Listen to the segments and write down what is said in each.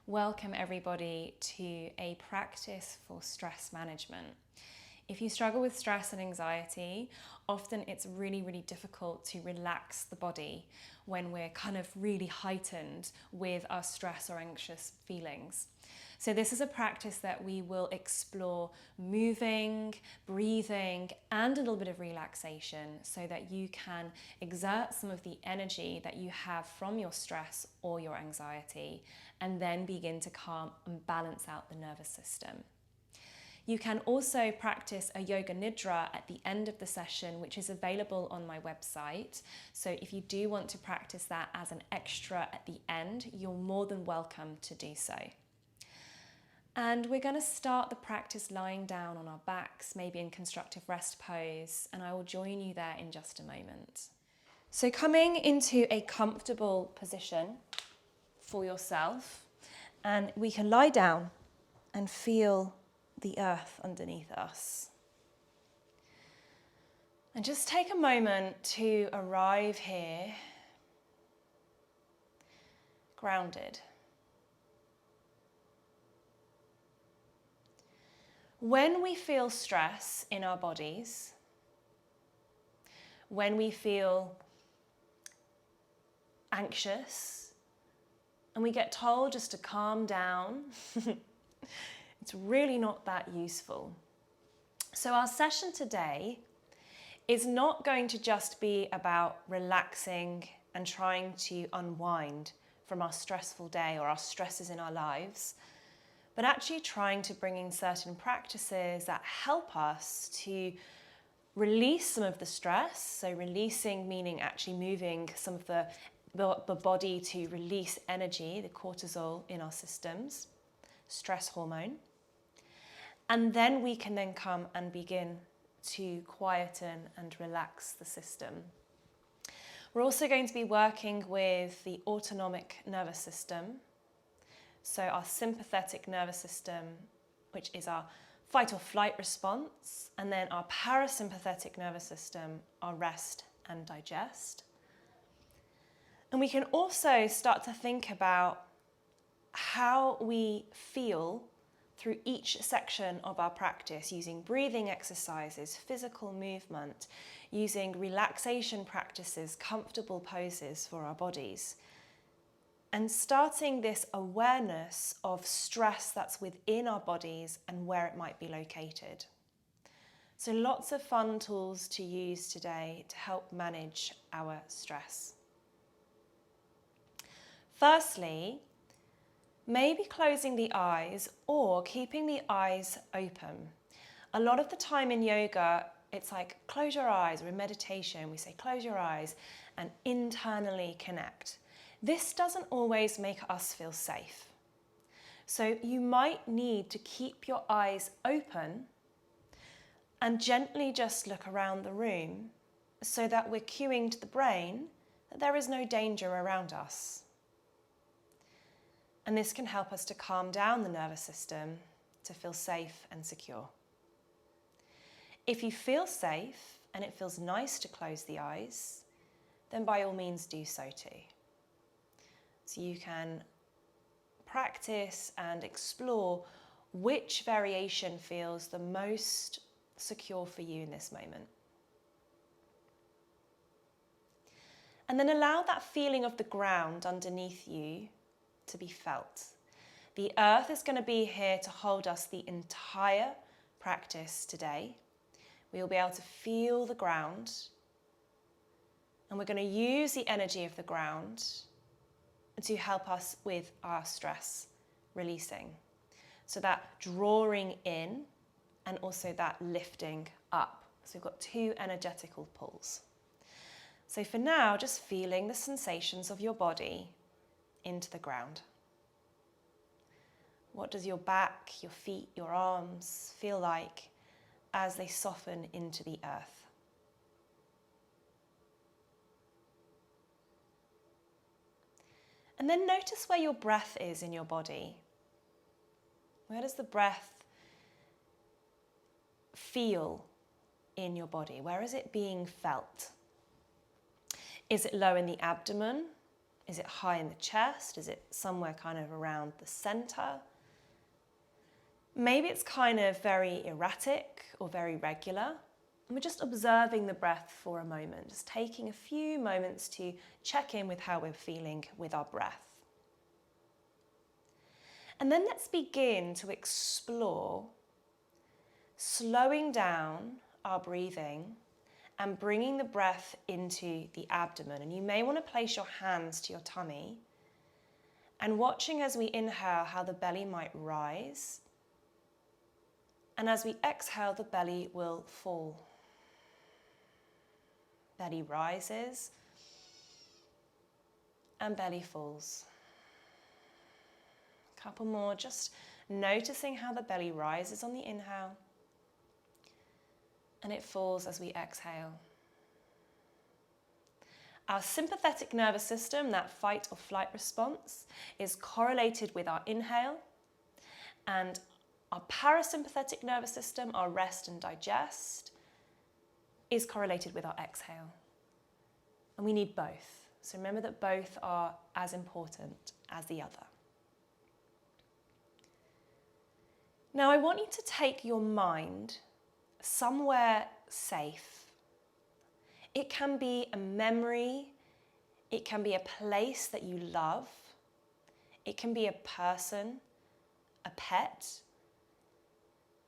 Welcome everybody to a practice for stress management. If you struggle with stress and anxiety, often it's really difficult to relax the body when we're kind of really heightened with our stress or anxious feelings. So this is a practice that we will explore moving, breathing, and a little bit of relaxation so that you can exert some of the energy that you have from your stress or your anxiety and then begin to calm and balance out the nervous system. You can also practice a yoga nidra at the end of the session, which is available on my website. So if you do want to practice that as an extra at the end, you're more than welcome to do so. And we're going to start the practice lying down on our backs, maybe in constructive rest pose, and I will join you there in just a moment. So coming into a comfortable position for yourself, and we can lie down and feel the earth underneath us. And just take a moment to arrive here grounded. When we feel stress in our bodies, when we feel anxious, and we get told just to calm down, it's really not that useful. So our session today is not going to just be about relaxing and trying to unwind from our stressful day or our stresses in our lives, but actually trying to bring in certain practices that help us to release some of the stress. So releasing meaning actually moving some of the body to release energy, the cortisol in our systems, stress hormone. And then we can then come and begin to quieten and relax the system. We're also going to be working with the autonomic nervous system. So our sympathetic nervous system, which is our fight or flight response, and then our parasympathetic nervous system, our rest and digest. And we can also start to think about how we feel through each section of our practice, using breathing exercises, physical movement, using relaxation practices, comfortable poses for our bodies. And starting this awareness of stress that's within our bodies and where it might be located. So lots of fun tools to use today to help manage our stress. Firstly, maybe closing the eyes or keeping the eyes open. A lot of the time in yoga, it's like close your eyes, or in meditation, we say close your eyes and internally connect. This doesn't always make us feel safe. So you might need to keep your eyes open and gently just look around the room so that we're cueing to the brain that there is no danger around us. And this can help us to calm down the nervous system to feel safe and secure. If you feel safe and it feels nice to close the eyes, then by all means do so too. So you can practice and explore which variation feels the most secure for you in this moment. And then allow that feeling of the ground underneath you to be felt. The earth is going to be here to hold us the entire practice today. We will be able to feel the ground, and we're going to use the energy of the ground to help us with our stress releasing. So that drawing in and also that lifting up. So we've got two energetical pulls. So for now, just feeling the sensations of your body into the ground. What does your back, your feet, your arms feel like as they soften into the earth? And then notice where your breath is in your body. Where does the breath feel in your body? Where is it being felt? Is it low in the abdomen? Is it high in the chest? Is it somewhere kind of around the center? Maybe it's kind of very erratic or very regular. And we're just observing the breath for a moment, just taking a few moments to check in with how we're feeling with our breath. And then let's begin to explore slowing down our breathing and bringing the breath into the abdomen. And you may want to place your hands to your tummy and watching as we inhale how the belly might rise. And as we exhale, the belly will fall. Belly rises and belly falls. A couple more, just noticing how the belly rises on the inhale and it falls as we exhale. Our sympathetic nervous system, that fight or flight response, is correlated with our inhale, and our parasympathetic nervous system, our rest and digest, is correlated with our exhale. And we need both. So remember that both are as important as the other. Now I want you to take your mind somewhere safe. It can be a memory, it can be a place that you love, it can be a person, a pet.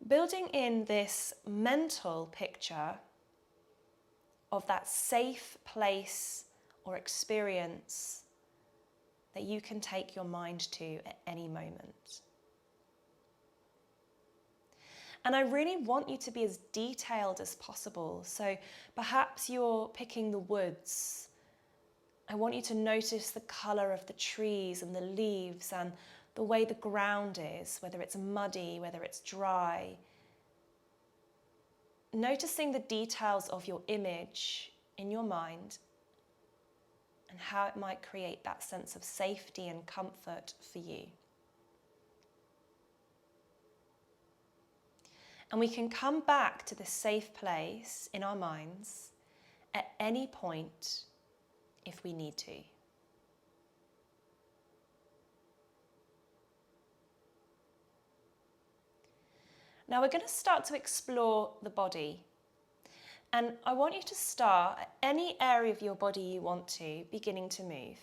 Building in this mental picture of that safe place or experience that you can take your mind to at any moment. And I really want you to be as detailed as possible. So perhaps you're picking the woods. I want you to notice the colour of the trees and the leaves and the way the ground is, whether it's muddy, whether it's dry. Noticing the details of your image in your mind and how it might create that sense of safety and comfort for you. And we can come back to this safe place in our minds at any point if we need to. Now we're going to start to explore the body. And I want you to start at any area of your body you want to, beginning to move.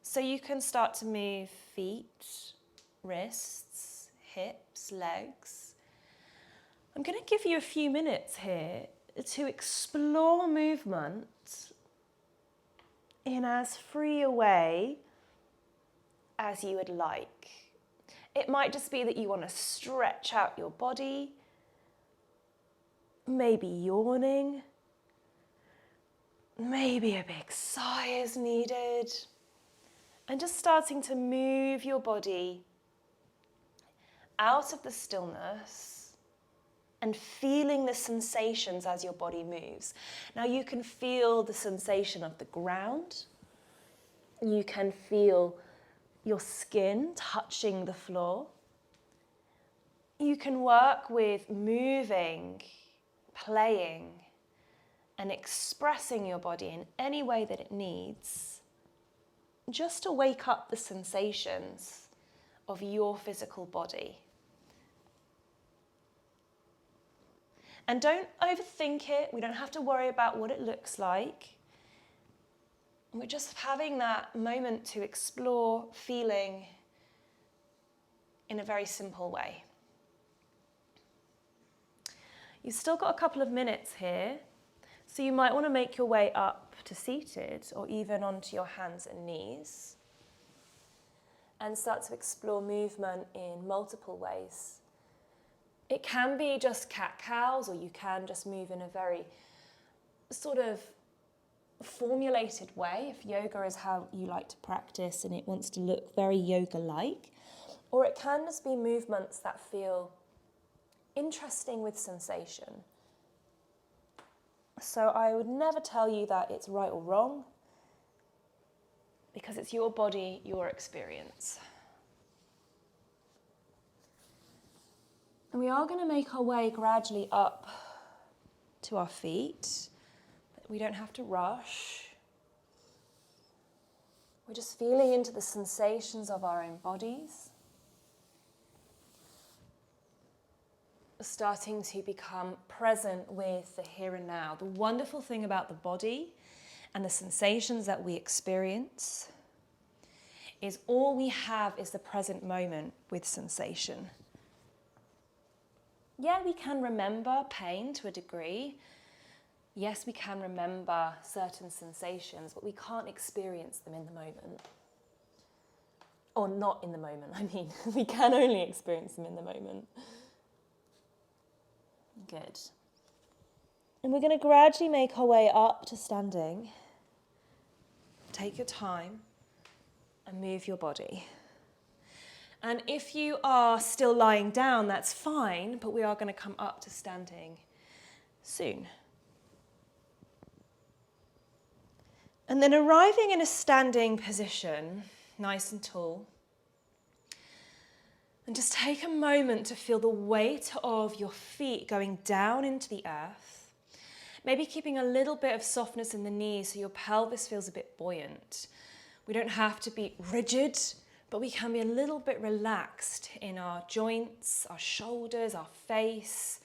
So you can start to move feet, wrists, hips, legs. I'm going to give you a few minutes here to explore movement in as free a way as you would like. It might just be that you want to stretch out your body, maybe yawning, maybe a big sigh is needed, and just starting to move your body out of the stillness and feeling the sensations as your body moves. Now you can feel the sensation of the ground. You can feel your skin touching the floor. You can work with moving, playing, and expressing your body in any way that it needs, just to wake up the sensations of your physical body. And don't overthink it. We don't have to worry about what it looks like. We're just having that moment to explore feeling in a very simple way. You've still got a couple of minutes here, so you might want to make your way up to seated or even onto your hands and knees and start to explore movement in multiple ways. It can be just cat-cows, or you can just move in a very sort of formulated way, if yoga is how you like to practice and it wants to look very yoga-like. Or it can just be movements that feel interesting with sensation. So I would never tell you that it's right or wrong, because it's your body, your experience. And we are going to make our way gradually up to our feet, but we don't have to rush. We're just feeling into the sensations of our own bodies. Starting to become present with the here and now. The wonderful thing about the body and the sensations that we experience is all we have is the present moment with sensation. Yeah, we can remember pain to a degree. Yes, we can remember certain sensations, but we can't experience them in the moment. Or not in the moment, I mean. We can only experience them in the moment. Good. And we're going to gradually make our way up to standing. Take your time and move your body. And if you are still lying down, that's fine, but we are going to come up to standing soon. And then arriving in a standing position, nice and tall. And just take a moment to feel the weight of your feet going down into the earth. Maybe keeping a little bit of softness in the knees so your pelvis feels a bit buoyant. We don't have to be rigid, but we can be a little bit relaxed in our joints, our shoulders, our face,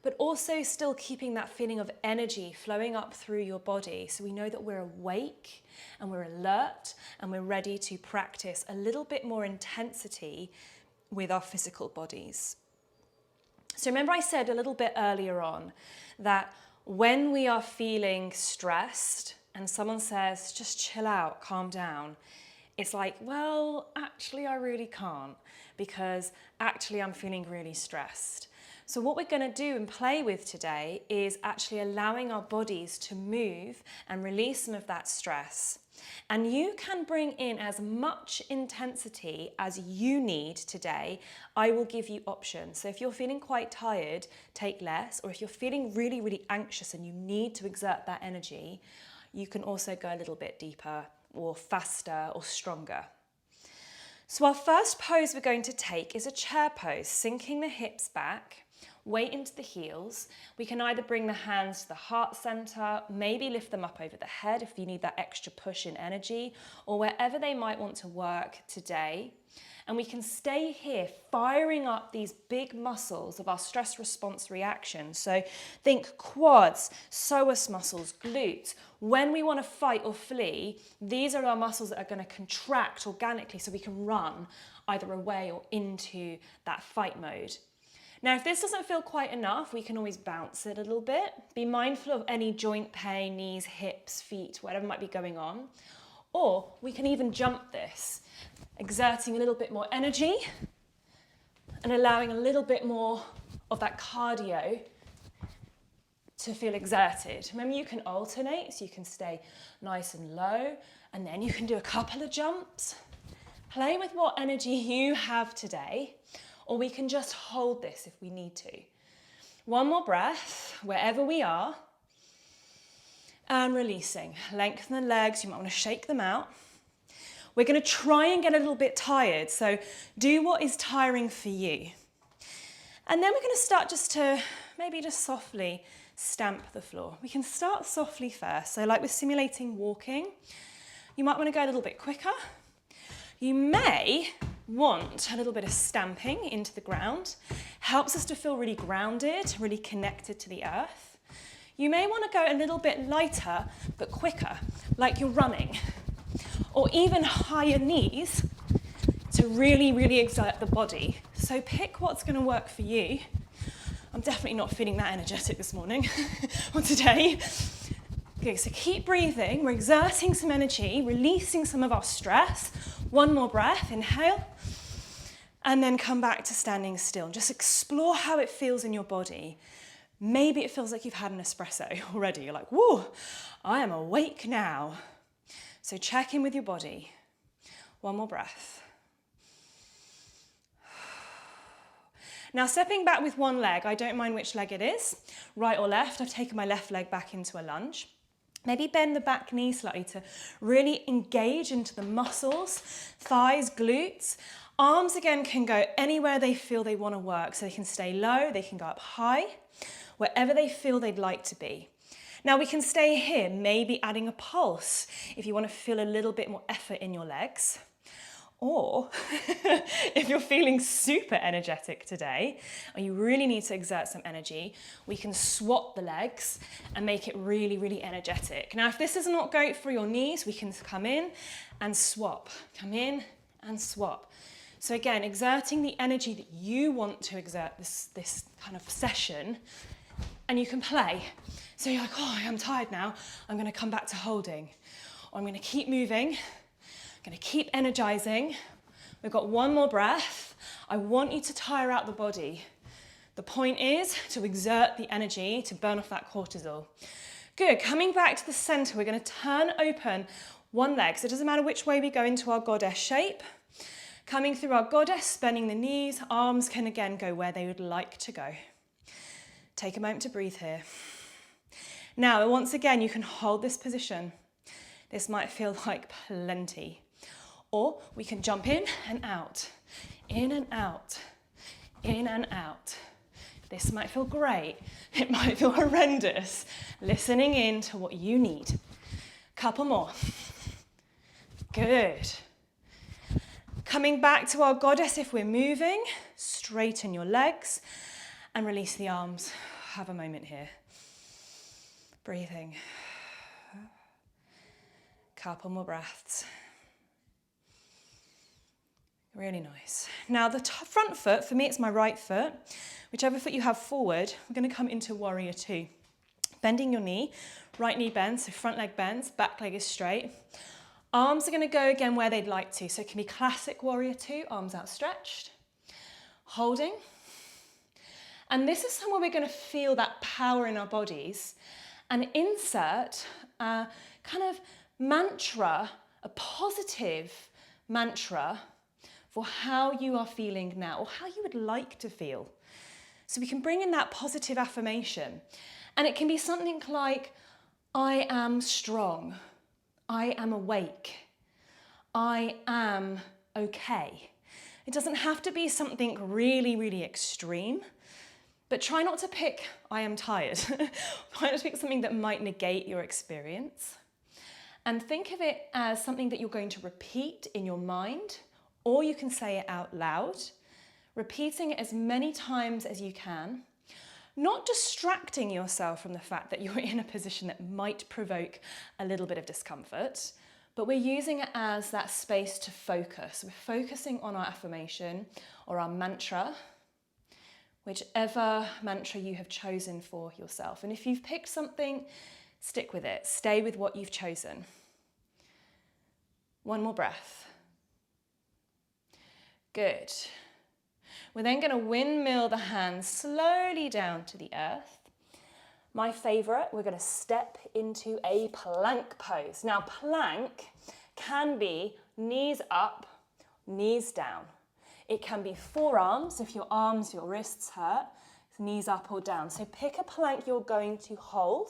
but also still keeping that feeling of energy flowing up through your body so we know that we're awake and we're alert and we're ready to practice a little bit more intensity with our physical bodies. So remember I said a little bit earlier on that when we are feeling stressed and someone says, just chill out, calm down, it's like, well, actually I really can't because actually I'm feeling really stressed. So what we're going to do and play with today is actually allowing our bodies to move and release some of that stress. And you can bring in as much intensity as you need today. I will give you options. So if you're feeling quite tired, take less. Or if you're feeling really, really anxious and you need to exert that energy, you can also go a little bit deeper or faster or stronger. So our first pose we're going to take is a chair pose, sinking the hips back, weight into the heels. We can either bring the hands to the heart center, maybe lift them up over the head if you need that extra push in energy, or wherever they might want to work today. And we can stay here, firing up these big muscles of our stress response reaction. So think quads, psoas muscles, glutes. When we want to fight or flee, these are our muscles that are going to contract organically so we can run either away or into that fight mode. Now, if this doesn't feel quite enough, we can always bounce it a little bit. Be mindful of any joint pain, knees, hips, feet, whatever might be going on. Or we can even jump this, exerting a little bit more energy and allowing a little bit more of that cardio to feel exerted. Remember, you can alternate, so you can stay nice and low, and then you can do a couple of jumps. Play with what energy you have today. Or we can just hold this if we need to. One more breath, wherever we are. And releasing. Lengthen the legs, you might want to shake them out. We're going to try and get a little bit tired, so do what is tiring for you. And then we're going to start just to maybe just softly stamp the floor. We can start softly first, so like we're simulating walking. You might want to go a little bit quicker. You may want a little bit of stamping into the ground. Helps us to feel really grounded, really connected to the earth. You may want to go a little bit lighter but quicker, like you're running. Or even higher knees to really, really exert the body. So pick what's going to work for you. I'm definitely not feeling that energetic this morning or today. Okay, so keep breathing. We're exerting some energy, releasing some of our stress. One more breath, inhale, and then come back to standing still. Just explore how it feels in your body. Maybe it feels like you've had an espresso already. You're like, whoa, I am awake now. So check in with your body. One more breath. Now stepping back with one leg, I don't mind which leg it is, right or left. I've taken my left leg back into a lunge. Maybe bend the back knee slightly to really engage into the muscles, thighs, glutes. Arms again can go anywhere they feel they want to work. So they can stay low, they can go up high, wherever they feel they'd like to be. Now we can stay here, maybe adding a pulse if you want to feel a little bit more effort in your legs. Or if you're feeling super energetic today, or you really need to exert some energy, we can swap the legs and make it really, really energetic. Now, if this is not great for your knees, we can come in and swap. Come in and swap. So again, exerting the energy that you want to exert this kind of session, and you can play. So you're like, oh, I'm tired now. I'm going to come back to holding. Or I'm going to keep moving. Going to keep energizing. We've got one more breath. I want you to tire out the body. The point is to exert the energy to burn off that cortisol. Good, coming back to the center, we're going to turn open one leg. So it doesn't matter which way we go into our goddess shape. Coming through our goddess, bending the knees, arms can again go where they would like to go. Take a moment to breathe here. Now, once again, you can hold this position. This might feel like plenty. Or we can jump in and out, in and out, in and out. This might feel great. It might feel horrendous. Listening in to what you need. Couple more. Good. Coming back to our goddess, if we're moving, straighten your legs and release the arms. Have a moment here. Breathing. Couple more breaths. Really nice. Now the front foot, for me it's my right foot. Whichever foot you have forward, we're going to come into warrior two. Bending your knee, right knee bends, so front leg bends, back leg is straight. Arms are going to go again where they'd like to. So it can be classic warrior two, arms outstretched. Holding. And this is somewhere we're going to feel that power in our bodies and insert a kind of mantra, a positive mantra for how you are feeling now or how you would like to feel. So we can bring in that positive affirmation. And it can be something like, I am strong. I am awake. I am okay. It doesn't have to be something really, really extreme, but try not to pick, I am tired. Try not to pick something that might negate your experience. And think of it as something that you're going to repeat in your mind, or you can say it out loud, repeating it as many times as you can, not distracting yourself from the fact that you're in a position that might provoke a little bit of discomfort, but we're using it as that space to focus. We're focusing on our affirmation or our mantra, whichever mantra you have chosen for yourself. And if you've picked something, stick with it. Stay with what you've chosen. One more breath. Good. We're then going to windmill the hands slowly down to the earth. My favorite, we're going to step into a plank pose. Now, plank can be knees up, knees down. It can be forearms, if your arms, your wrists hurt, knees up or down. So pick a plank you're going to hold.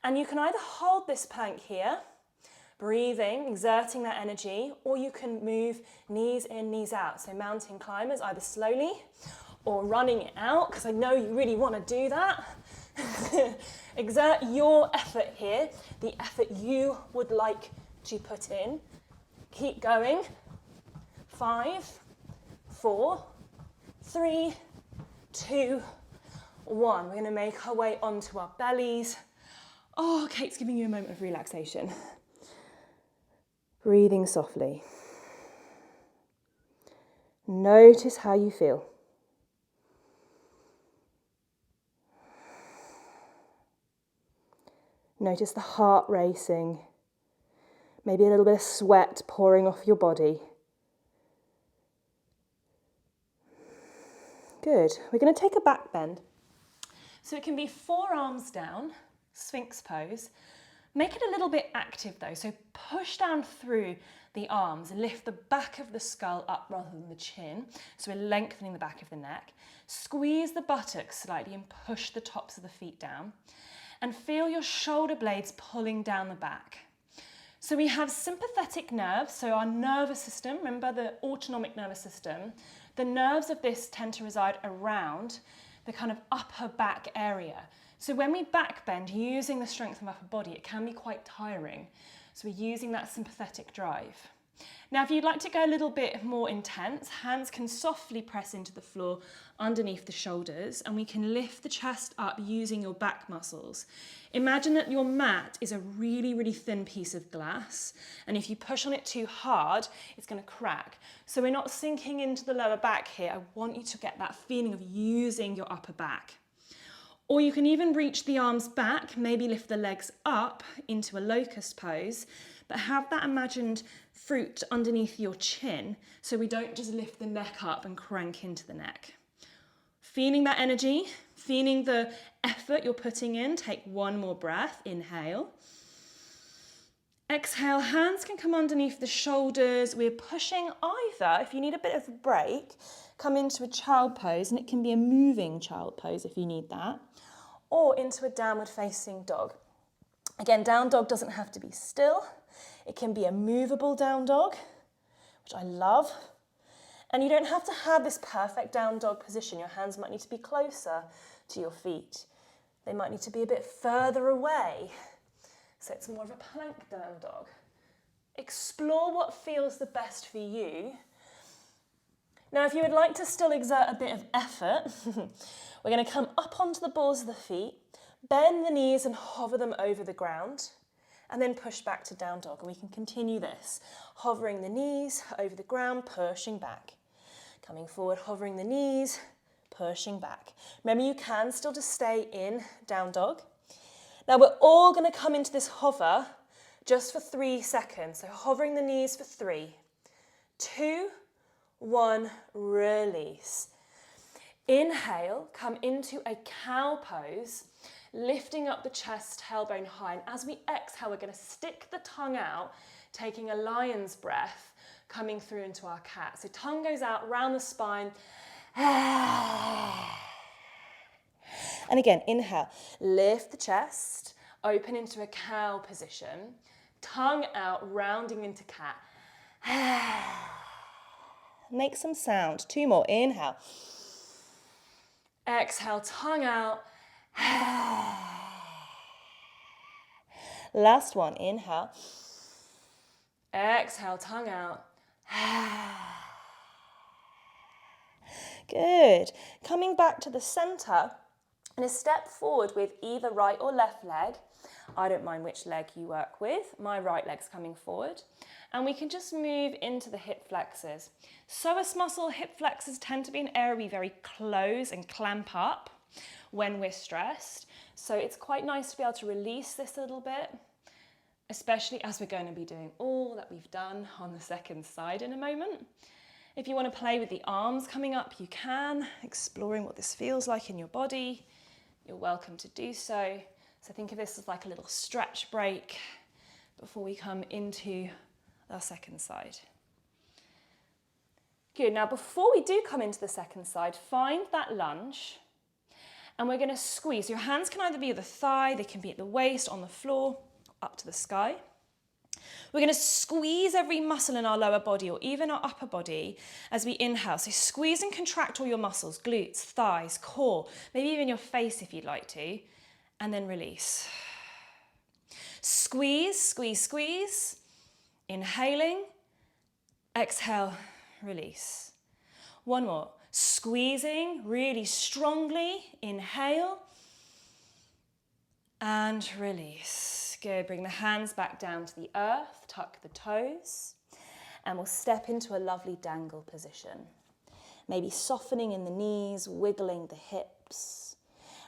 And you can either hold this plank here, breathing, exerting that energy, or you can move knees in, knees out. So mountain climbers, either slowly or running it out, because I know you really want to do that. Exert your effort here, the effort you would like to put in. Keep going. 5, 4, 3, 2, 1. We're going to make our way onto our bellies. Oh, Kate's giving you a moment of relaxation. Breathing softly. Notice how you feel. Notice the heart racing. Maybe a little bit of sweat pouring off your body. Good. We're going to take a back bend. So it can be forearms down, Sphinx pose. Make it a little bit active though, so push down through the arms, lift the back of the skull up rather than the chin, so we're lengthening the back of the neck. Squeeze the buttocks slightly and push the tops of the feet down, and feel your shoulder blades pulling down the back. So we have sympathetic nerves, so our nervous system, remember the autonomic nervous system, the nerves of this tend to reside around the kind of upper back area. So when we back bend using the strength of upper body, it can be quite tiring. So we're using that sympathetic drive. Now, if you'd like to go a little bit more intense, hands can softly press into the floor underneath the shoulders, and we can lift the chest up using your back muscles. Imagine that your mat is a really, really thin piece of glass, and if you push on it too hard, it's going to crack. So we're not sinking into the lower back here. I want you to get that feeling of using your upper back. Or you can even reach the arms back, maybe lift the legs up into a locust pose, but have that imagined fruit underneath your chin so we don't just lift the neck up and crank into the neck. Feeling that energy, feeling the effort you're putting in, take one more breath, inhale. Exhale, hands can come underneath the shoulders. We're pushing either, if you need a bit of a break, come into a child pose, and it can be a moving child pose if you need that, or into a downward facing dog. Again, down dog doesn't have to be still. It can be a movable down dog, which I love. And you don't have to have this perfect down dog position. Your hands might need to be closer to your feet. They might need to be a bit further away. So it's more of a plank down dog. Explore what feels the best for you. Now, if you would like to still exert a bit of effort, we're going to come up onto the balls of the feet, bend the knees and hover them over the ground, and then push back to down dog. And we can continue this, hovering the knees over the ground, pushing back. Coming forward, hovering the knees, pushing back. Remember, you can still just stay in down dog. Now we're all going to come into this hover just for 3 seconds. So hovering the knees for 3, 2, 1, release. Inhale, come into a cow pose, lifting up the chest, tailbone high. And as we exhale, we're going to stick the tongue out, taking a lion's breath, coming through into our cat. So tongue goes out round the spine. And again, inhale, lift the chest, open into a cow position, tongue out, rounding into cat. Make some sound. 2 more, inhale. Exhale, tongue out. Last one, inhale. Exhale, tongue out. Good. Coming back to the center, and a step forward with either right or left leg. I don't mind which leg you work with. My right leg's coming forward. And we can just move into the hip flexors. Psoas muscle, hip flexors tend to be an area we very close and clamp up when we're stressed. So it's quite nice to be able to release this a little bit, especially as we're going to be doing all that we've done on the second side in a moment. If you want to play with the arms coming up, you can, exploring what this feels like in your body. You're welcome to do so. So think of this as like a little stretch break before we come into our second side. Good, now before we do come into the second side, find that lunge, and we're going to squeeze. Your hands can either be at the thigh, they can be at the waist, on the floor, up to the sky. We're going to squeeze every muscle in our lower body or even our upper body as we inhale. So squeeze and contract all your muscles, glutes, thighs, core, maybe even your face if you'd like to, and then release. Squeeze, squeeze, squeeze. Inhaling, exhale, release. One more. Squeezing really strongly, inhale, and release. Good, bring the hands back down to the earth, tuck the toes, and we'll step into a lovely dangle position. Maybe softening in the knees, wiggling the hips.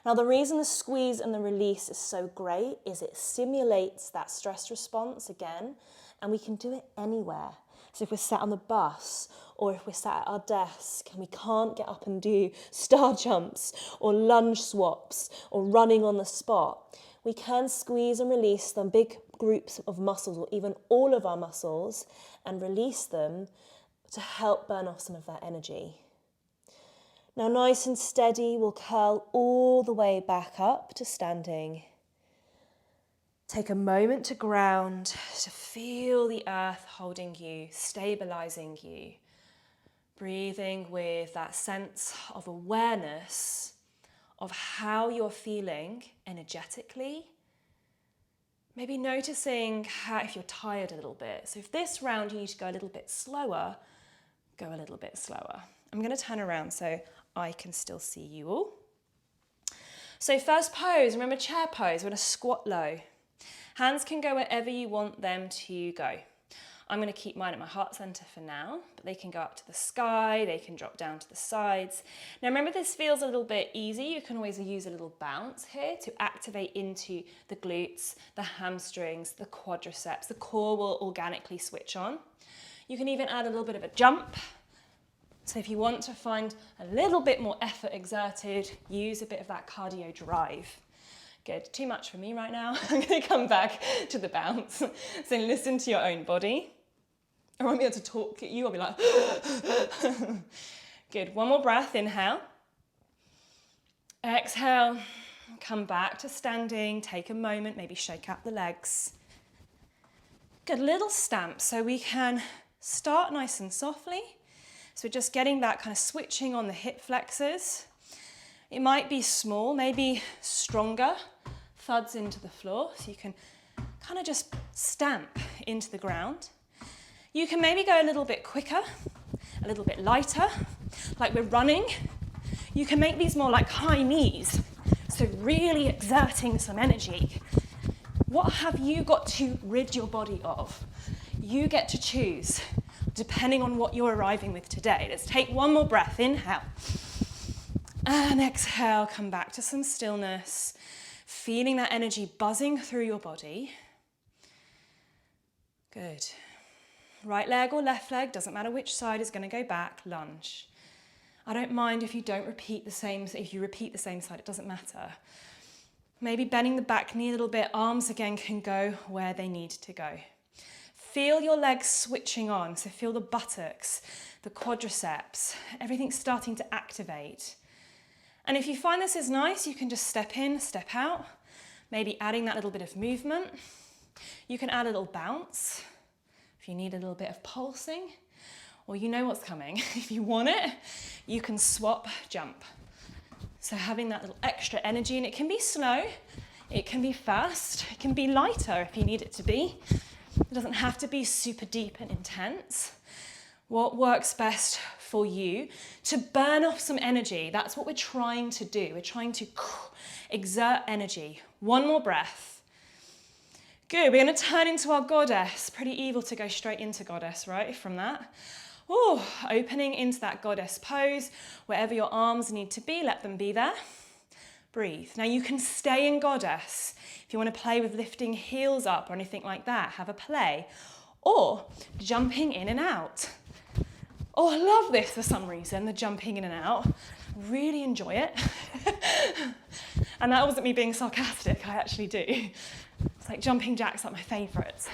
Now the reason the squeeze and the release is so great is it simulates that stress response again, and we can do it anywhere. So if we're sat on the bus or if we're sat at our desk and we can't get up and do star jumps or lunge swaps or running on the spot, we can squeeze and release them big groups of muscles or even all of our muscles and release them to help burn off some of that energy. Now nice and steady, we'll curl all the way back up to standing. Take a moment to ground, to feel the earth holding you, stabilizing you. Breathing with that sense of awareness of how you're feeling energetically. Maybe noticing how, if you're tired a little bit. So if this round you need to go a little bit slower, go a little bit slower. I'm going to turn around so I can still see you all. So first pose, remember chair pose, we're going to squat low. Hands can go wherever you want them to go. I'm going to keep mine at my heart center for now, but they can go up to the sky, they can drop down to the sides. Now remember, this feels a little bit easy. You can always use a little bounce here to activate into the glutes, the hamstrings, the quadriceps. The core will organically switch on. You can even add a little bit of a jump. So if you want to find a little bit more effort exerted, use a bit of that cardio drive. Good, too much for me right now. I'm going to come back to the bounce. So listen to your own body. I won't be able to talk at you, I'll be like, good, one more breath, inhale. Exhale, come back to standing, take a moment, maybe shake out the legs. Good, little stamp, so we can start nice and softly. So we're just getting that kind of switching on the hip flexors. It might be small, maybe stronger, thuds into the floor, so you can kind of just stamp into the ground. You can maybe go a little bit quicker, a little bit lighter, like we're running. You can make these more like high knees, so really exerting some energy. What have you got to rid your body of? You get to choose, depending on what you're arriving with today. Let's take one more breath, inhale. And exhale, come back to some stillness, feeling that energy buzzing through your body. Good. Right leg or left leg, doesn't matter which side, is going to go back, lunge. I don't mind if you repeat the same side, it doesn't matter. Maybe bending the back knee a little bit, arms again can go where they need to go. Feel your legs switching on, so feel the buttocks, the quadriceps, everything starting to activate. And if you find this is nice, you can just step in, step out, maybe adding that little bit of movement. You can add a little bounce if you need a little bit of pulsing, or you know what's coming. If you want it, you can swap, jump. So having that little extra energy, and it can be slow, it can be fast, it can be lighter if you need it to be. It doesn't have to be super deep and intense. What works best for you to burn off some energy? That's what we're trying to do. We're trying to exert energy. One more breath. Good, we're going to turn into our goddess. Pretty evil to go straight into goddess, right, from that. Oh, opening into that goddess pose. Wherever your arms need to be, let them be there. Breathe. Now you can stay in goddess. If you want to play with lifting heels up or anything like that, have a play. Or jumping in and out. Oh, I love this for some reason, the jumping in and out. Really enjoy it. And that wasn't me being sarcastic, I actually do. It's like jumping jacks are my favourites.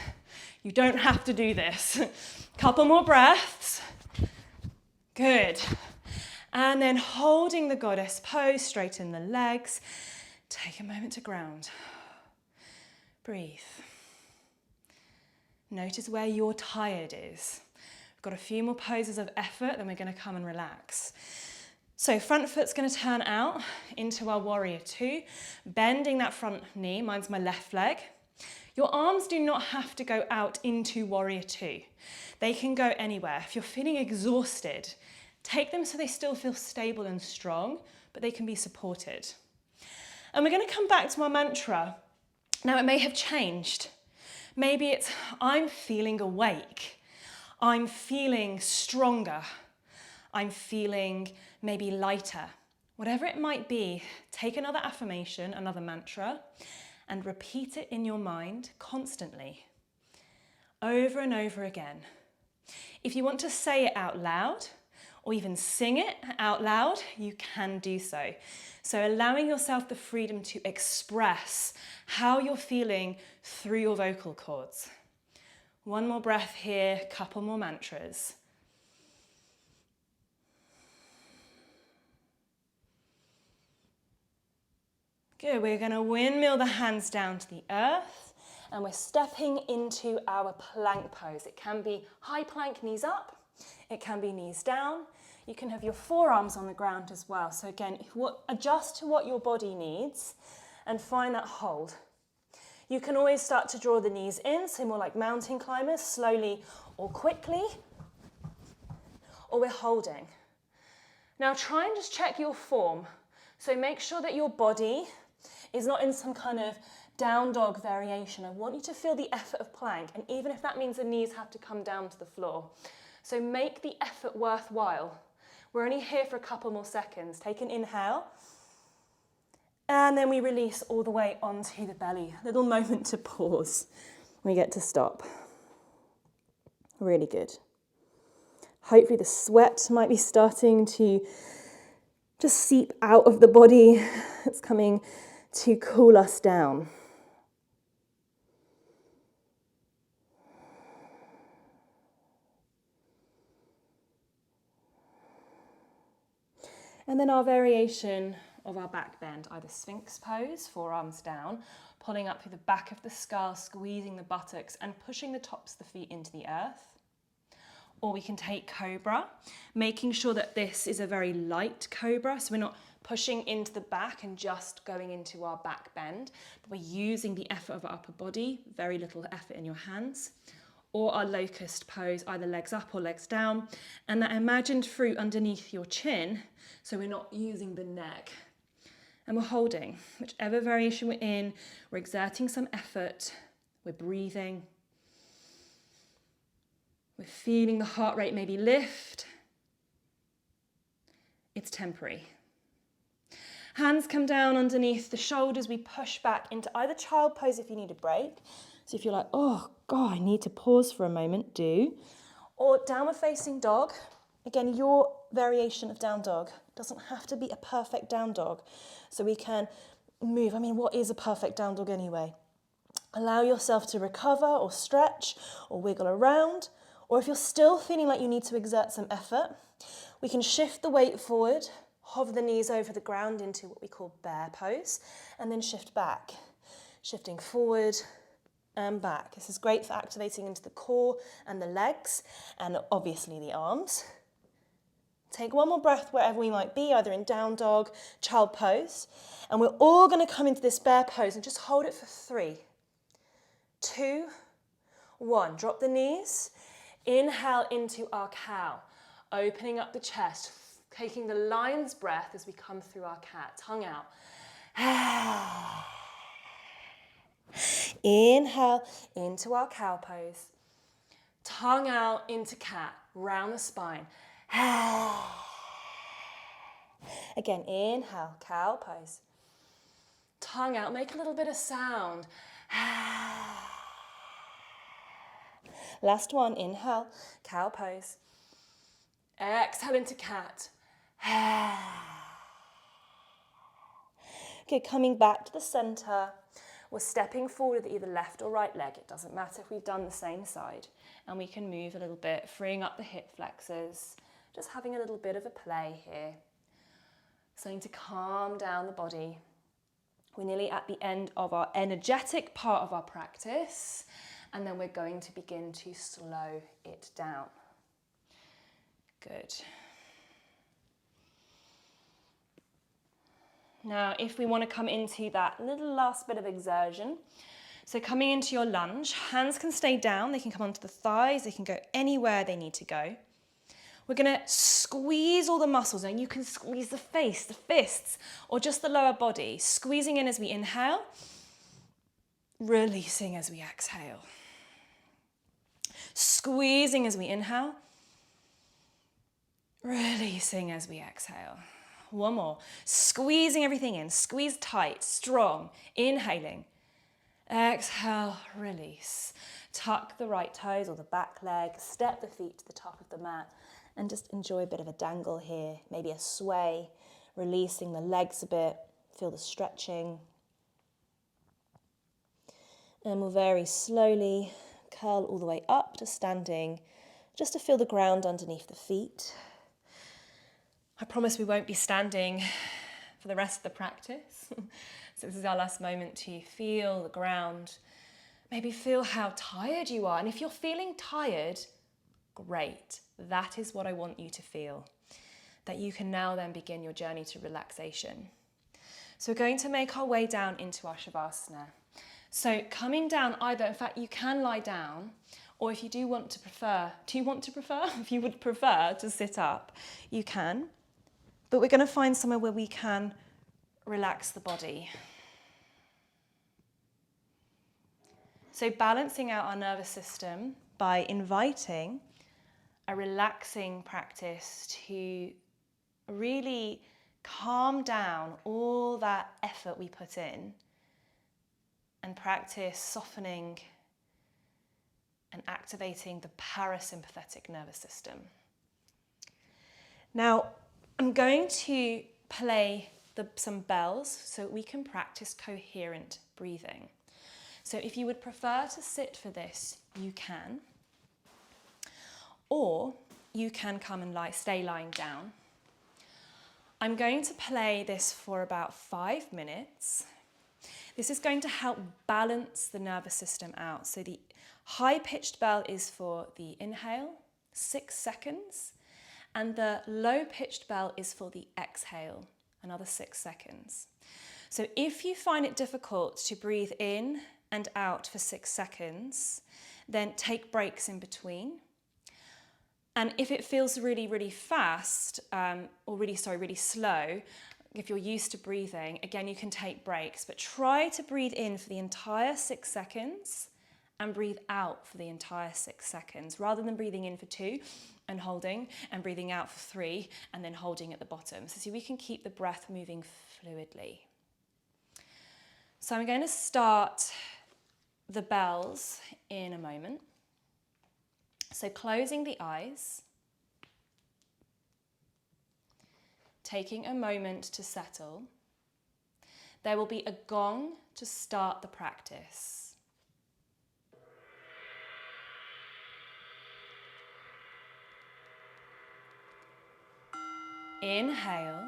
You don't have to do this. Couple more breaths. Good. And then holding the goddess pose, straighten the legs. Take a moment to ground. Breathe. Notice where your tired is. We've got a few more poses of effort, then we're going to come and relax. So front foot's going to turn out into our warrior two, bending that front knee. Mine's my left leg. Your arms do not have to go out into warrior two. They can go anywhere. If you're feeling exhausted, take them so they still feel stable and strong, but they can be supported. And we're going to come back to our mantra. Now, it may have changed. Maybe it's, I'm feeling awake. I'm feeling stronger. I'm feeling maybe lighter. Whatever it might be, take another affirmation, another mantra, and repeat it in your mind constantly, over and over again. If you want to say it out loud, or even sing it out loud, you can do so. So allowing yourself the freedom to express how you're feeling through your vocal cords. One more breath here, couple more mantras. Good, we're going to windmill the hands down to the earth, and we're stepping into our plank pose. It can be high plank, knees up. It can be knees down. You can have your forearms on the ground as well. So again, adjust to what your body needs and find that hold. You can always start to draw the knees in, so more like mountain climbers, slowly or quickly, or we're holding. Now try and just check your form. So make sure that your body is not in some kind of down dog variation. I want you to feel the effort of plank, and even if that means the knees have to come down to the floor. So make the effort worthwhile. We're only here for a couple more seconds. Take an inhale, and then we release all the way onto the belly. A little moment to pause. We get to stop. Really good. Hopefully the sweat might be starting to just seep out of the body. It's coming to cool us down. And then our variation of our back bend, either Sphinx pose, forearms down, pulling up through the back of the skull, squeezing the buttocks and pushing the tops of the feet into the earth. Or we can take Cobra, making sure that this is a very light Cobra, so we're not pushing into the back and just going into our back bend, but we're using the effort of our upper body, very little effort in your hands. Or our locust pose, either legs up or legs down, and that imagined fruit underneath your chin, so we're not using the neck. And we're holding, whichever variation we're in, we're exerting some effort, we're breathing, we're feeling the heart rate maybe lift. It's temporary. Hands come down underneath the shoulders, we push back into either child pose if you need a break. So if you're like, oh God, I need to pause for a moment, do. Or downward facing dog. Again, your variation of down dog doesn't have to be a perfect down dog. So we can move. I mean, what is a perfect down dog anyway? Allow yourself to recover or stretch or wiggle around. Or if you're still feeling like you need to exert some effort, we can shift the weight forward, hover the knees over the ground into what we call bear pose, and then shift back. Shifting forward and back. This is great for activating into the core and the legs, and obviously the arms. Take one more breath wherever we might be, either in down dog, child pose. And we're all going to come into this bear pose and just hold it for 3, 2, 1. Drop the knees. Inhale into our cow, opening up the chest, taking the lion's breath as we come through our cat. Tongue out. Inhale into our cow pose. Tongue out into cat, round the spine. Again, inhale, cow pose. Tongue out, make a little bit of sound. Last one, inhale, cow pose. Exhale into cat. Okay, coming back to the center. We're stepping forward with either left or right leg. It doesn't matter if we've done the same side. And we can move a little bit, freeing up the hip flexors. Just having a little bit of a play here. Starting to calm down the body. We're nearly at the end of our energetic part of our practice. And then we're going to begin to slow it down. Good. Now, if we want to come into that little last bit of exertion, so coming into your lunge, hands can stay down, they can come onto the thighs, they can go anywhere they need to go. We're going to squeeze all the muscles. Now you can squeeze the face, the fists, or just the lower body, squeezing in as we inhale, releasing as we exhale. Squeezing as we inhale, releasing as we exhale. One more. Squeezing everything in. Squeeze tight, strong. Inhaling. Exhale, release. Tuck the right toes or the back leg. Step the feet to the top of the mat. And just enjoy a bit of a dangle here. Maybe a sway. Releasing the legs a bit. Feel the stretching. And we'll very slowly curl all the way up to standing. Just to feel the ground underneath the feet. I promise we won't be standing for the rest of the practice. So this is our last moment to feel the ground. Maybe feel how tired you are. And if you're feeling tired, great. That is what I want you to feel. that you can now then begin your journey to relaxation. So we're going to make our way down into our Shavasana. So coming down either, in fact, you can lie down, or if you do want to prefer, if you would prefer to sit up, you can. But we're going to find somewhere where we can relax the body. So balancing out our nervous system by inviting a relaxing practice to really calm down all that effort we put in and practice softening and activating the parasympathetic nervous system. Now, I'm going to play some bells so we can practice coherent breathing. So if you would prefer to sit for this, you can. Or you can come and stay lying down. I'm going to play this for about 5 minutes. This is going to help balance the nervous system out. So the high-pitched bell is for the inhale, 6 seconds, and the low-pitched bell is for the exhale, another 6 seconds. So if you find it difficult to breathe in and out for 6 seconds, then take breaks in between. And if it feels really, really fast, really slow, if you're used to breathing, again, you can take breaks, but try to breathe in for the entire 6 seconds and breathe out for the entire 6 seconds, rather than breathing in for 2 and holding, and breathing out for 3 and then holding at the bottom. So see, we can keep the breath moving fluidly. So I'm going to start the bells in a moment. So closing the eyes, taking a moment to settle. There will be a gong to start the practice. Inhale.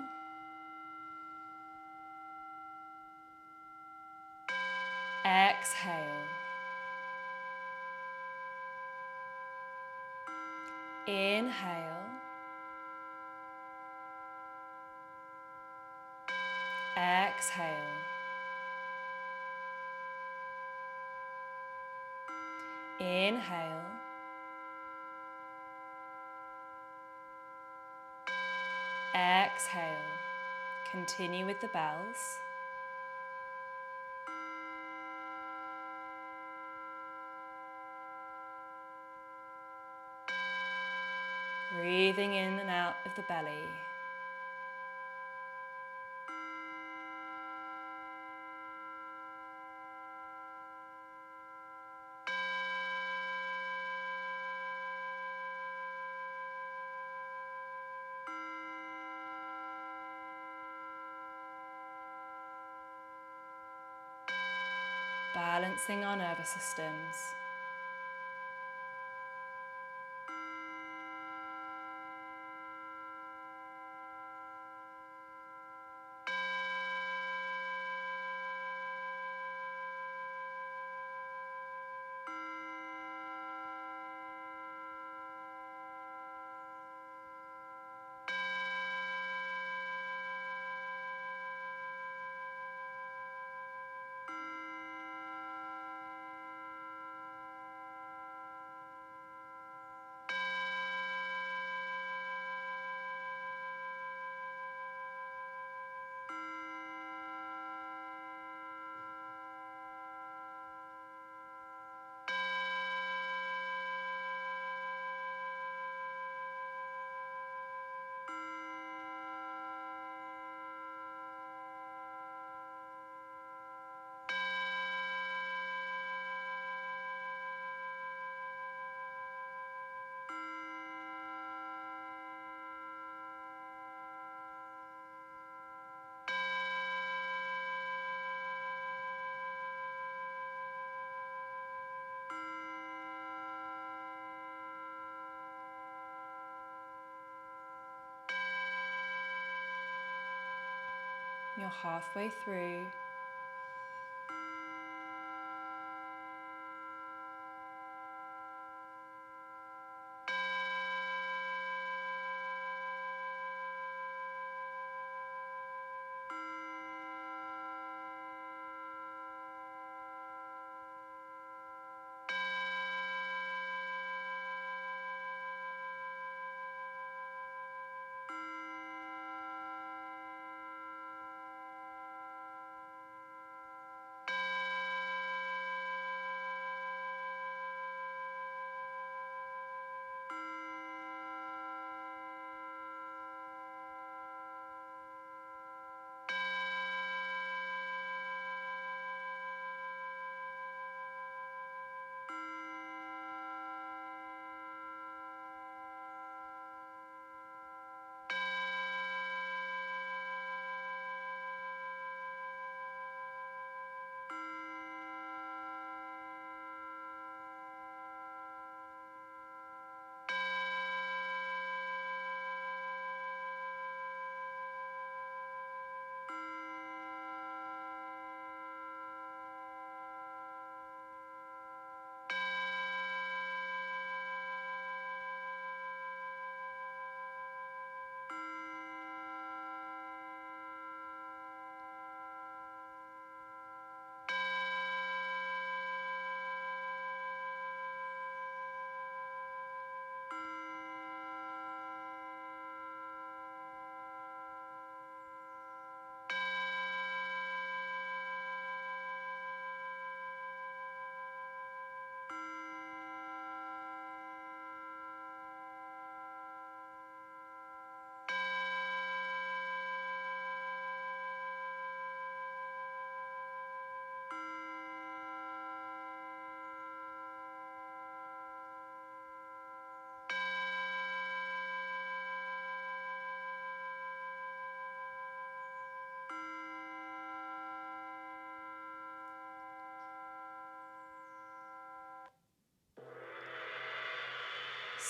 Exhale. Inhale. Exhale. Inhale. Exhale. Continue with the bells. Breathing in and out of the belly. Balancing our nervous systems. You're halfway through.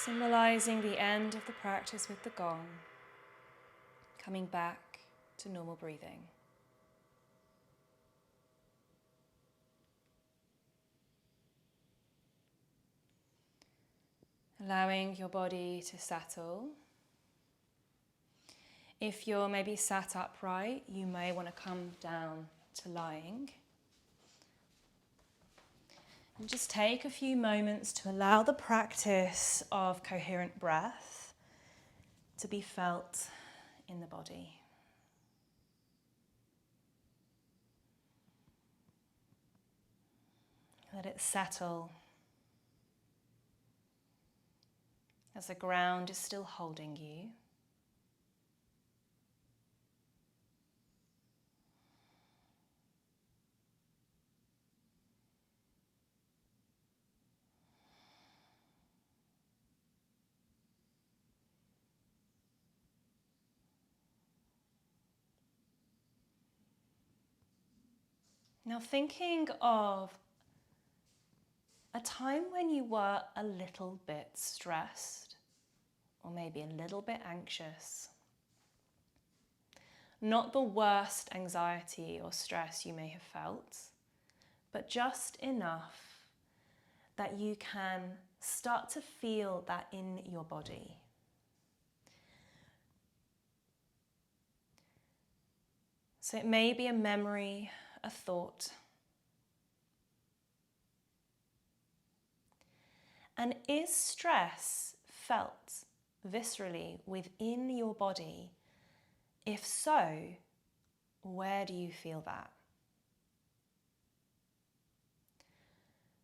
Symbolizing the end of the practice with the gong, coming back to normal breathing. Allowing your body to settle. If you're maybe sat upright, you may want to come down to lying. And just take a few moments to allow the practice of coherent breath to be felt in the body. Let it settle as the ground is still holding you. Now thinking of a time when you were a little bit stressed or maybe a little bit anxious. Not the worst anxiety or stress you may have felt, but just enough that you can start to feel that in your body. So it may be a memory, a thought. And is stress felt viscerally within your body? If so, where do you feel that?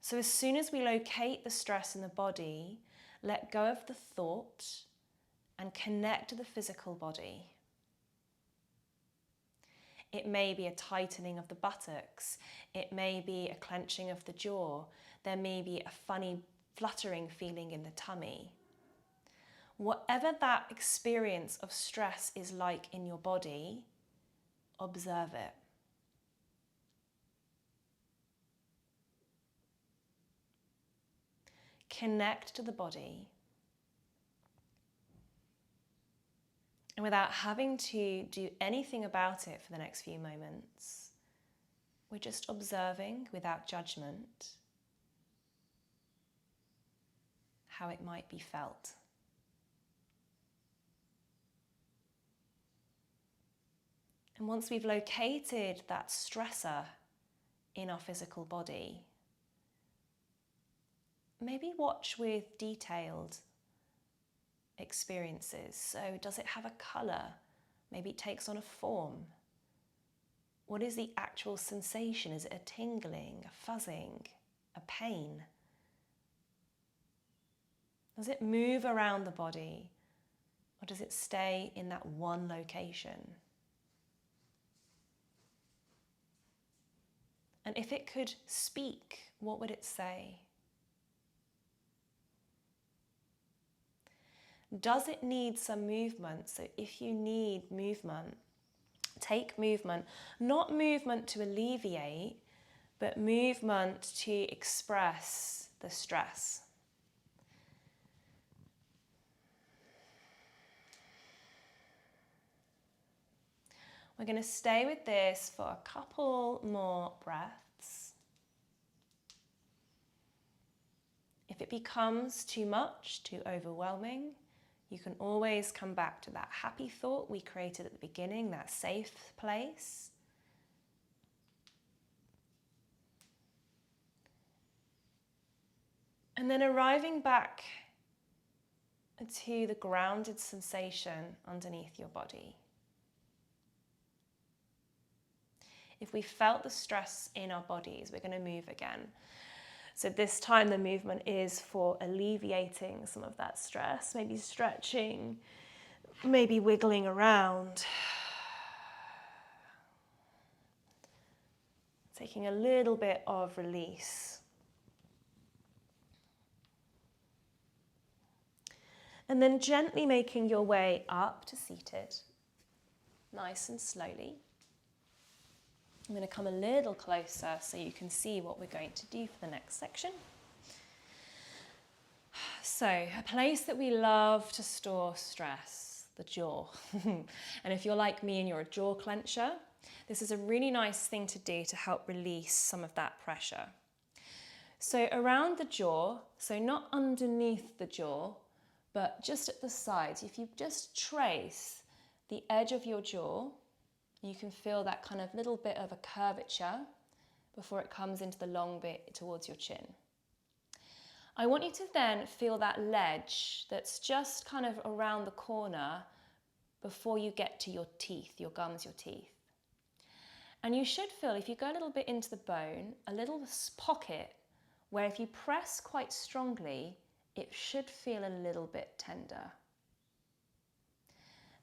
So as soon as we locate the stress in the body, let go of the thought and connect to the physical body. It may be a tightening of the buttocks. It may be a clenching of the jaw. There may be a funny fluttering feeling in the tummy. Whatever that experience of stress is like in your body, observe it. Connect to the body. And without having to do anything about it for the next few moments, we're just observing without judgment how it might be felt. And once we've located that stressor in our physical body, maybe watch with detailed experiences. So does it have a colour? Maybe it takes on a form. What is the actual sensation? Is it a tingling, a fuzzing, a pain? Does it move around the body, or does it stay in that one location? And if it could speak, what would it say? Does it need some movement? So if you need movement, take movement, not movement to alleviate, but movement to express the stress. We're going to stay with this for a couple more breaths. If it becomes too much, too overwhelming, you can always come back to that happy thought we created at the beginning, that safe place. And then arriving back to the grounded sensation underneath your body. If we felt the stress in our bodies, we're going to move again. So this time the movement is for alleviating some of that stress, maybe stretching, maybe wiggling around. Taking a little bit of release. And then gently making your way up to seated, nice and slowly. I'm going to come a little closer so you can see what we're going to do for the next section. So, a place that we love to store stress, the jaw. And if you're like me and you're a jaw clencher, this is a really nice thing to do to help release some of that pressure. So around the jaw, so not underneath the jaw, but just at the sides, if you just trace the edge of your jaw, you can feel that kind of little bit of a curvature before it comes into the long bit towards your chin. I want you to then feel that ledge that's just kind of around the corner before you get to your teeth, your gums, your teeth. And you should feel, if you go a little bit into the bone, a little pocket where if you press quite strongly, it should feel a little bit tender.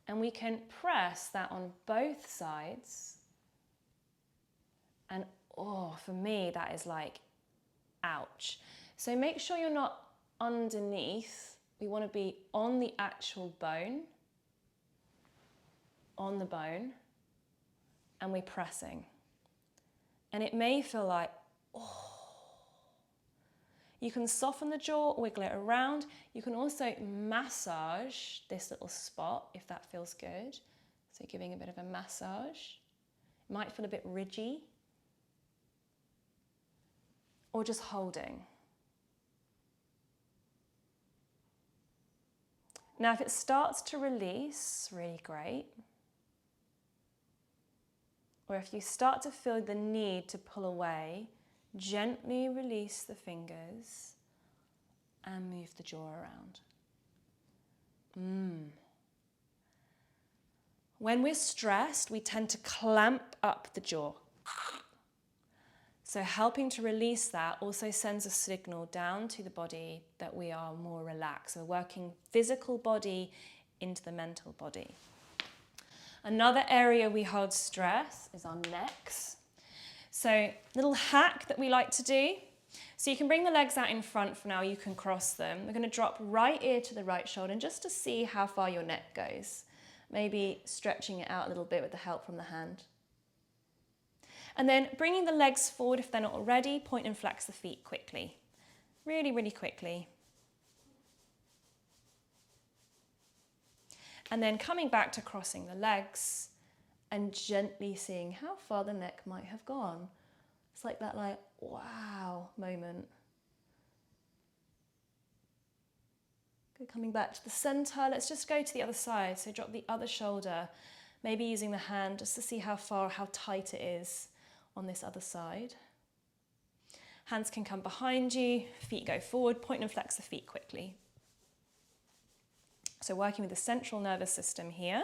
And we can press that on both sides. And oh, for me, that is like, ouch. So make sure you're not underneath. We want to be on the actual bone, on the bone, and we're pressing. And it may feel like, oh. You can soften the jaw, wiggle it around. You can also massage this little spot if that feels good. So giving a bit of a massage. It might feel a bit ridgy. Or just holding. Now if it starts to release, really great. Or if you start to feel the need to pull away, gently release the fingers and move the jaw around. When we're stressed, we tend to clamp up the jaw. So helping to release that also sends a signal down to the body that we are more relaxed. So working physical body into the mental body. Another area we hold stress is our necks. So little hack that we like to do. So you can bring the legs out in front for now, you can cross them. We're going to drop right ear to the right shoulder and just to see how far your neck goes. Maybe stretching it out a little bit with the help from the hand. And then bringing the legs forward if they're not already, point and flex the feet quickly. Really, really quickly. And then coming back to crossing the legs and gently seeing how far the neck might have gone. It's like that wow moment. Good, coming back to the center. Let's just go to the other side. So drop the other shoulder, maybe using the hand just to see how far, how tight it is on this other side. Hands can come behind you, feet go forward, point and flex the feet quickly. So working with the central nervous system here.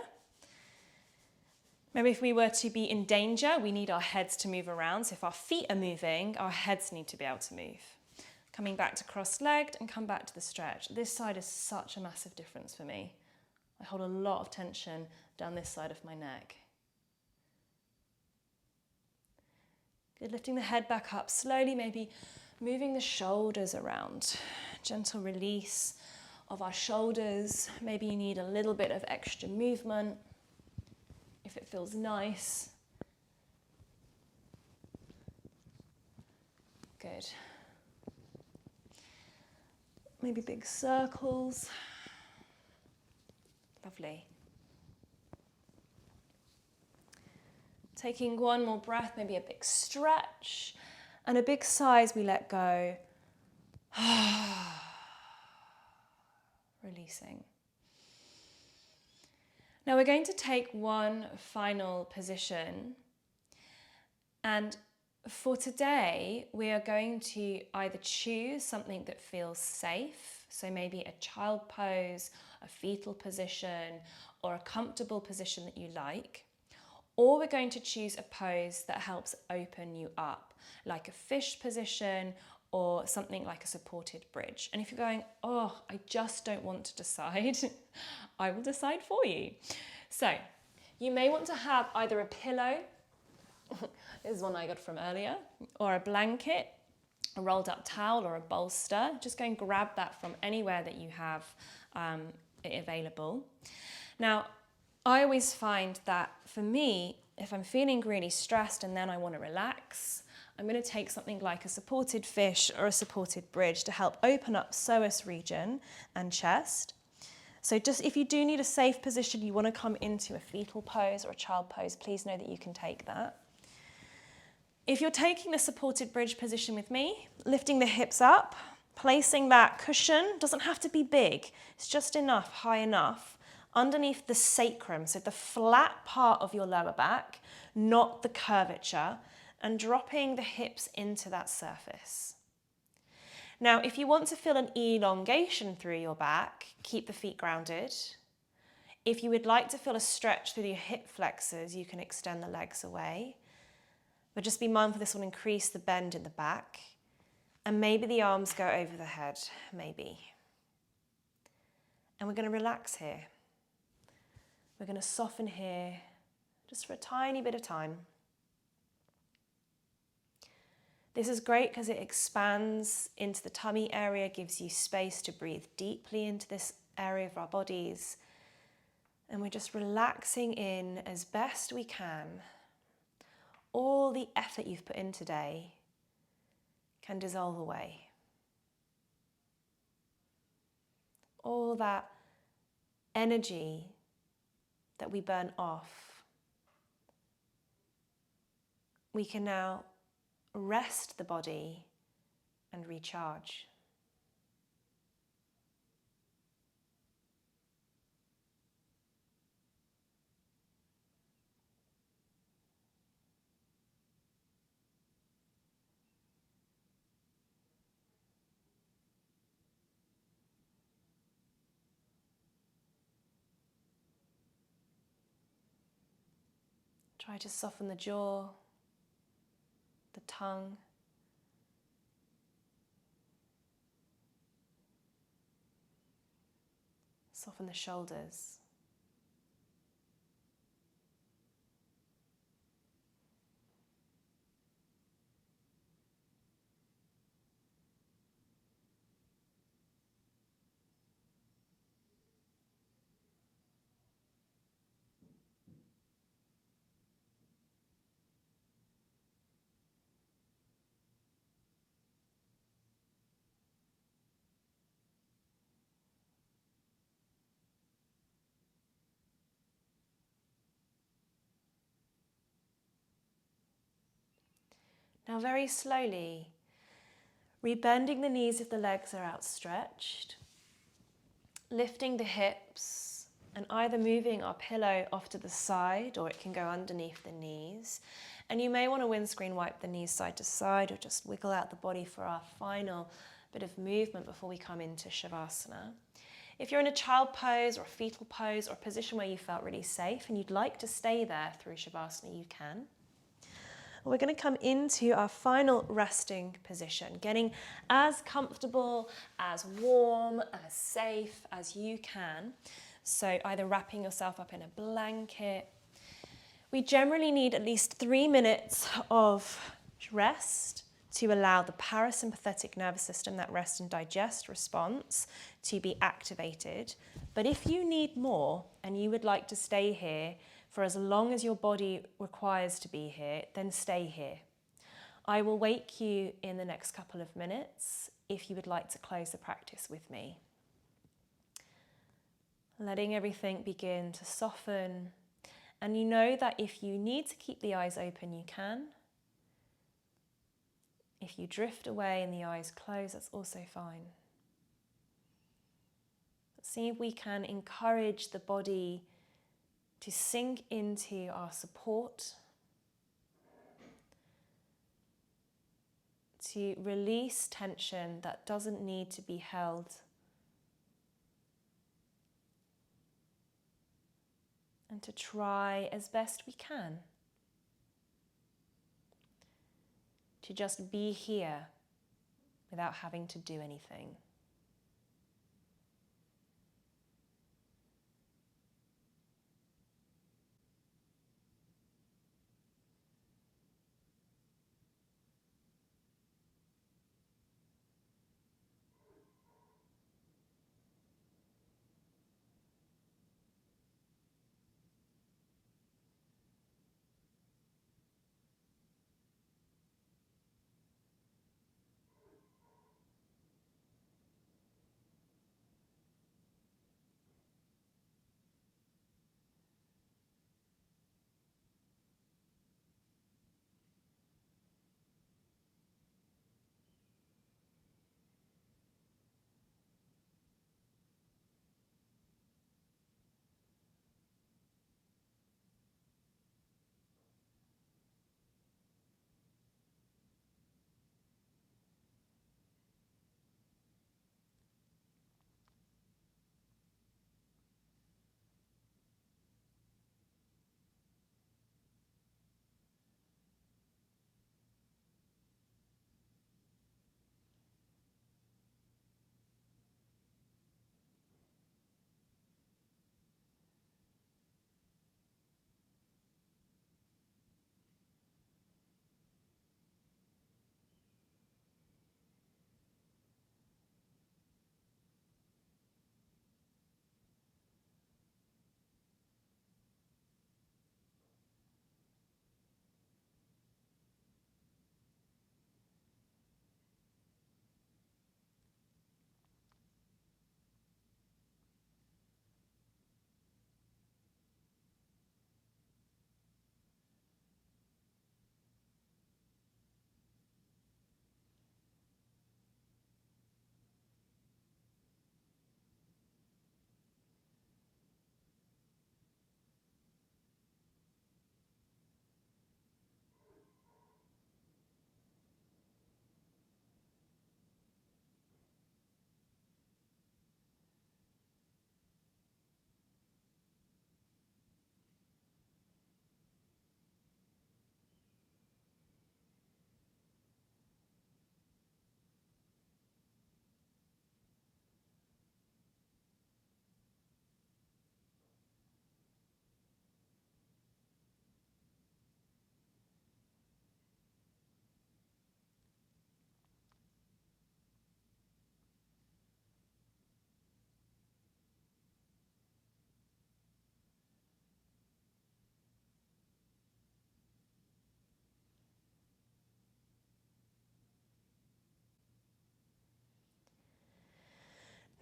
Maybe if we were to be in danger, we need our heads to move around. So if our feet are moving, our heads need to be able to move. Coming back to cross-legged and come back to the stretch. This side is such a massive difference for me. I hold a lot of tension down this side of my neck. Good, lifting the head back up slowly, maybe moving the shoulders around. Gentle release of our shoulders. Maybe you need a little bit of extra movement. If it feels nice. Good. Maybe big circles. Lovely. Taking one more breath, maybe a big stretch. And a big sigh as we let go. Releasing. Now we're going to take one final position, and for today we are going to either choose something that feels safe, so maybe a child pose, a fetal position, or a comfortable position that you like, or we're going to choose a pose that helps open you up, like a fish position or something like a supported bridge. And if you're going, oh, I just don't want to decide, I will decide for you. So you may want to have either a pillow, this is one I got from earlier, or a blanket, a rolled up towel or a bolster. Just go and grab that from anywhere that you have it available. Now, I always find that for me, if I'm feeling really stressed and then I want to relax, I'm going to take something like a supported fish or a supported bridge to help open up psoas region and chest. So just if you do need a safe position, you want to come into a fetal pose or a child pose, please know that you can take that. If you're taking the supported bridge position with me, lifting the hips up, placing that cushion, doesn't have to be big, it's just enough, high enough, underneath the sacrum, so the flat part of your lower back, not the curvature, and dropping the hips into that surface. Now, if you want to feel an elongation through your back, keep the feet grounded. If you would like to feel a stretch through your hip flexors, you can extend the legs away. But just be mindful this will increase the bend in the back. And maybe the arms go over the head, maybe. And we're going to relax here. We're going to soften here just for a tiny bit of time. This is great because it expands into the tummy area, gives you space to breathe deeply into this area of our bodies. And we're just relaxing in as best we can. All the effort you've put in today can dissolve away. All that energy that we burn off, we can now rest the body and recharge. Try to soften the jaw, the tongue. Soften the shoulders. Now very slowly, rebending the knees if the legs are outstretched, lifting the hips and either moving our pillow off to the side or it can go underneath the knees. And you may want to windscreen wipe the knees side to side or just wiggle out the body for our final bit of movement before we come into Shavasana. If you're in a child pose or a fetal pose or a position where you felt really safe and you'd like to stay there through Shavasana, you can. We're going to come into our final resting position, getting as comfortable, as warm, as safe as you can. So either wrapping yourself up in a blanket. We generally need at least 3 minutes of rest to allow the parasympathetic nervous system, that rest and digest response, to be activated. But if you need more and you would like to stay here for as long as your body requires to be here, then stay here. I will wake you in the next couple of minutes if you would like to close the practice with me. Letting everything begin to soften. And you know that if you need to keep the eyes open, you can. If you drift away and the eyes close, that's also fine. But see if we can encourage the body to sink into our support, to release tension that doesn't need to be held, and to try as best we can to just be here without having to do anything.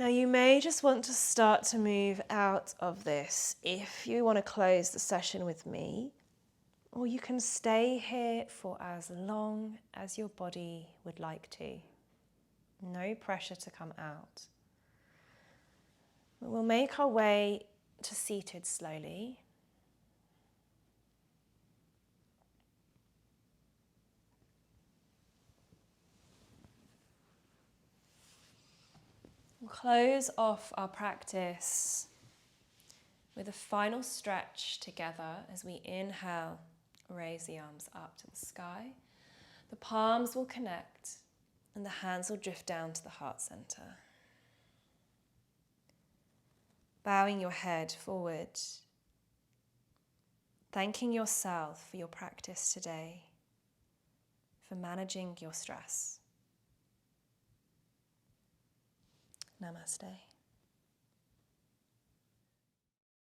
Now you may just want to start to move out of this if you want to close the session with me, or you can stay here for as long as your body would like to. No pressure to come out. We'll make our way to seated slowly. We'll close off our practice with a final stretch together as we inhale, raise the arms up to the sky. The palms will connect and the hands will drift down to the heart center. Bowing your head forward, thanking yourself for your practice today, for managing your stress. Namaste.